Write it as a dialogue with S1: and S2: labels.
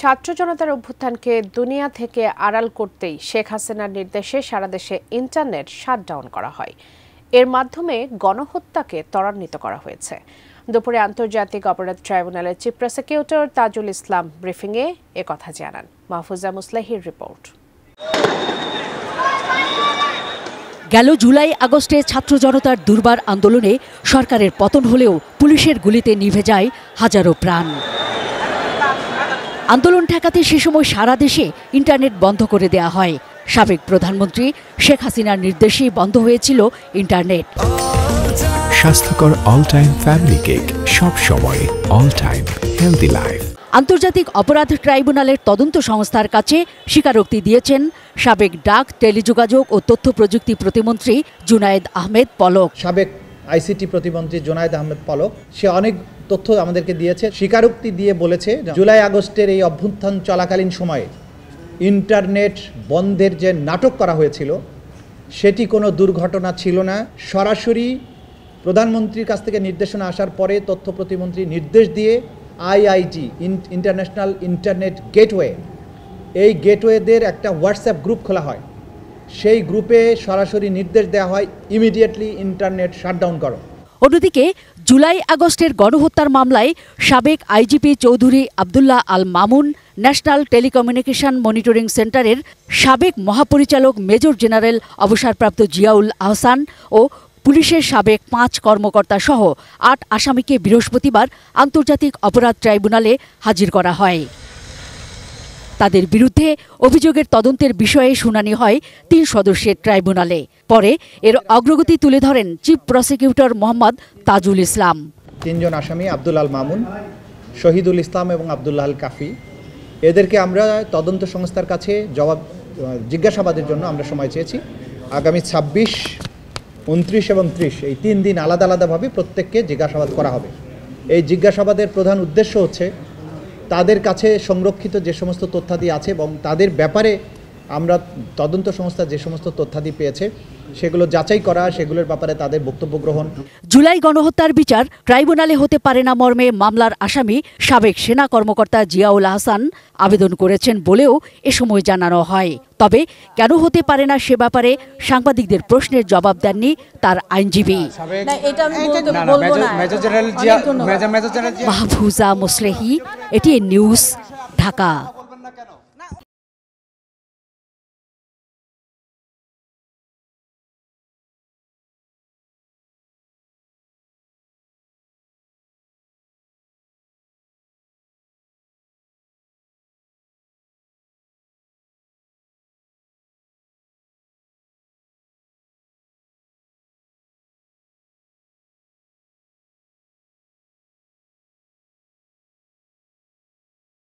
S1: ছাত্র জনতার অভ্যুত্থানকে দুনিয়া থেকে আড়াল করতেই শেখ হাসিনার নির্দেশে সারা দেশে ইন্টারনেট শাটডাউন করা হয়। এর মাধ্যমে গণহত্যাকে ত্বরান্বিত করা হয়েছে। দুপুরে আন্তর্জাতিক অপরাধ ট্রাইব্যুনালের চিফ প্রসিকিউটর তাজুল ইসলাম ব্রিফিংয়ে একথা জানান। মাহফুজা মুসলাহির রিপোর্ট।
S2: গেল জুলাই আগস্টে ছাত্র জনতার দুর্বার আন্দোলনে সরকারের পতন হলেও পুলিশের গুলিতে নিভে যায় হাজারো প্রাণ। আন্দোলন ঠেকাতে সে সময় সারা দেশে ইন্টারনেট বন্ধ করে দেয়া হয়। সাবেক প্রধানমন্ত্রী শেখ হাসিনার নির্দেশেই বন্ধ হয়েছিল ইন্টারনেট।
S3: স্বাস্থ্যকর অল টাইম ফ্যামিলি কেক, সব সময় অল টাইম হেলদি লাইফ।
S2: আন্তর্জাতিক অপরাধ ট্রাইব্যুনালের তদন্ত সংস্থার কাছে স্বীকারোক্তি দিয়েছেন সাবেক ডাক, টেলিযোগাযোগ ও তথ্য প্রযুক্তি প্রতিমন্ত্রী জুনায়েদ আহমেদ পলক।
S4: সাবেক আইসিটি প্রতিমন্ত্রী জুনায়েদ আহমেদ পলক সে অনেক তথ্য আমাদেরকে দিয়েছে। স্বীকারোক্তি দিয়ে বলেছে জুলাই আগস্টের এই অভ্যুত্থান চলাকালীন সময়ে ইন্টারনেট বন্ধের যে নাটক করা হয়েছিল সেটি কোনো দুর্ঘটনা ছিল না। সরাসরি প্রধানমন্ত্রীর কাছ থেকে নির্দেশনা আসার পরে তথ্য প্রতিমন্ত্রী নির্দেশ দিয়ে আইআইজি ইন্টারন্যাশনাল ইন্টারনেট গেটওয়ে, এই গেটওয়েদের একটা হোয়াটসঅ্যাপ গ্রুপ খোলা হয়। সেই গ্রুপে সরাসরি নির্দেশ দেওয়া হয় ইমিডিয়েটলি ইন্টারনেট শাটডাউন করো।
S2: অন্যদিকে জুলাই আগস্টের গণহত্যার মামলায় সাবেক IGP Chowdhury Abdullah Al Mamun, national telecommunication monitoring সেন্টারের সাবেক মহাপরিচালক মেজর জেনারেল অবসরপ্রাপ্ত জিয়াউল আহসান ও পুলিশের সাবেক 5 কর্মকর্তা সহ 8 আসামিকে বৃহস্পতিবার আন্তর্জাতিক অপরাধ ট্রাইব্যুনালে হাজির করা হয়। তাদের বিরুদ্ধে অভিযোগের তদন্তের বিষয়ে শুনানি হয় 3 সদস্যের ট্রাইব্যুনালে। পরে এর অগ্রগতি তুলে ধরেন চিফ প্রসিকিউটর মোহাম্মদ তাজুল ইসলাম।
S4: 3 জন আসামি আব্দুল আল মামুন, শহীদুল ইসলাম এবং আব্দুল্লাহ আল কাফি, এদেরকে আমরা তদন্ত সংস্থার কাছে জিজ্ঞাসাবাদের জন্য আমরা সময় চেয়েছি। আগামী 26, 29 এবং 30 এই 3 দিন আলাদা আলাদাভাবে প্রত্যেককে জিজ্ঞাসাবাদ করা হবে। এই জিজ্ঞাসাবাদের প্রধান উদ্দেশ্য হচ্ছে তাদের কাছে সংরক্ষিত যে সমস্ত তথ্যাদি আছে এবং তাদের ব্যাপারে আমরা তদন্ত সংস্থা যে সমস্ত তথ্যাদি পেয়েছে সেগুলো যাচাই করা, সেগুলোর ব্যাপারে তাদের বক্তব্য গ্রহণ।
S2: জুলাই গণহত্যার বিচার ট্রাইব্যুনালে হতে পারে না মর্মে মামলার আসামি সাবেক সেনা কর্মকর্তা জিয়াউল আহসান আবেদন করেছেন বলেও এ সময় জানানো হয়। তবে কেন হতে পারে না সে ব্যাপারে সাংবাদিকদের প্রশ্নের জবাব দেননি তার আইনজীবী।
S5: Mahfuza
S2: Muslahi, ATN news, Dhaka.